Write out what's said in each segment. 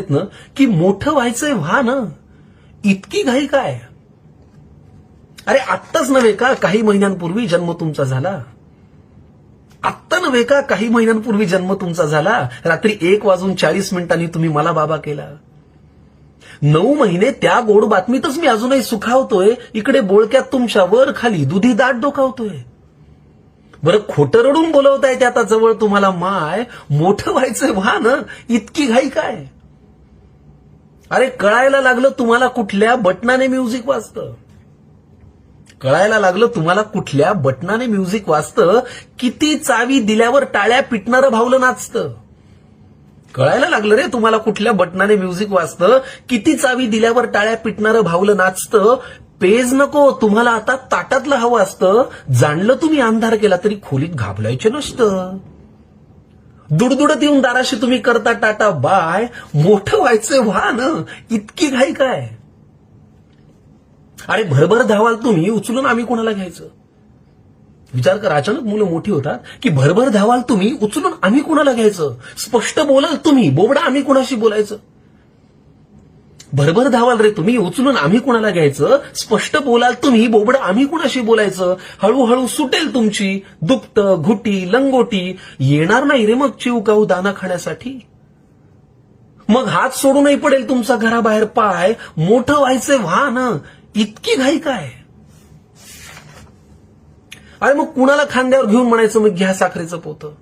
प्रयत्न की मोठं व्हायचंय व्हा ना, इतकी घाई काय? अरे आत्ताच नव्हे का काही महिन्यांपूर्वी जन्म तुमचा झाला? आत्ता नव्हे का काही महिन्यांपूर्वी जन्म तुमचा झाला? रात्री 1:40 तुम्ही मला बाबा केला. 9 महिने त्या गोड बातमीतच मी अजूनही सुखावतोय, इकडे बोळक्यात तुमच्या वर खाली दुधी दाट डोकावतोय. बरं खोटं रडून बोलवताय ते आता जवळ तुम्हाला माय, मोठं व्हायचंय व्हा ना, इतकी घाई काय? अरे कळायला लागलं तुम्हाला कुठल्या बटनाने म्युझिक वाजतं. कळायला लागलं तुम्हाला कुठल्या बटनाने म्युझिक वाजतं, किती चावी दिल्यावर टाळ्या पिटणारं भावलं नाचतं. कळायला लागलं रे तुम्हाला कुठल्या बटनाने म्युझिक वाजतं, किती चावी दिल्यावर टाळ्या पिटणारं भावलं नाचतं. पेज नको तुम्हाला आता ताटातलं हवं असतं. जाणलं तुम्ही अंधार केला तरी खोलीत घाबरायचं नसतं. दुडदुडत येऊन दाराशी तुम्ही करता टाटा बाय, मोठं व्हायचंय व्हा ना, इतकी घाई काय? अरे भरभर धावाल तुम्ही, उचलून आम्ही कोणाला घ्यायचं? विचार कर, अचानक मुलं मोठी होतात की भरभर धावाल तुम्ही, उचलून आम्ही कोणाला घ्यायचं? स्पष्ट बोलाल तुम्ही, बोबडा आम्ही कोणाशी बोलायचं? भरभर धावाल रे तुम्ही, उचलून आम्ही कोणाला घ्यायचं? स्पष्ट बोलाल तुम्ही, बोबडा आम्ही कोणाशी बोलायचं? हळूहळू सुटेल तुमची दुपट घुटी लंगोटी, येणार नाही रे मग चिवकाऊ दाना खाण्यासाठी. मग हात सोडूनही पडेल तुमचा घराबाहेर पाय, मोठं व्हायचंय व्हा ना, इतकी घाई काय? अरे मग कुणाला खांद्यावर घेऊन म्हणायचं मग घ्या साखरेचं पोतं?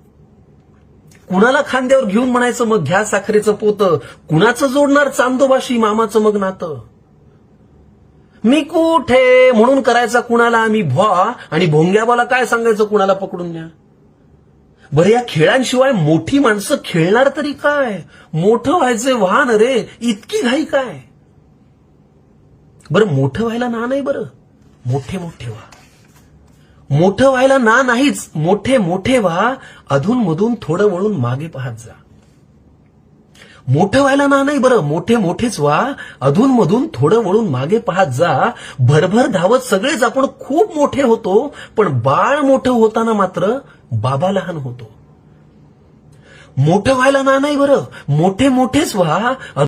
कुणाला खांद्यावर घेऊन म्हणायचं मग घ्या साखरेचं पोतं? कुणाचं जोडणार चांदोबाशी मामाचं मग नातं? मी कुठे म्हणून करायचा कुणाला आम्ही भॉ, आणि भोंग्याबाला काय सांगायचं कुणाला पकडून न्या. बरं या खेळांशिवाय मोठी माणसं खेळणार तरी काय? मोठं व्हायचंय व्हा ना रे, इतकी घाई काय? बरं मोठं व्हायला ना नाही, बरं मोठे मोठे व्हा. मोठं व्हायला ना नाहीच, मोठे मोठे व्हा. अधून मधून थोडं वळून मागे पाहत जा. मोठं व्हायला ना नाही, बरं मोठे मोठेच व्हा. अधून मधून थोडं वळून मागे पाहत जा. भरभर धावत सगळेच आपण खूप मोठे होतो, पण बाळ मोठं होताना मात्र बाबा लहान होतो. मोठं व्हायला ना नाही, बरं मोठे मोठेच व्हा.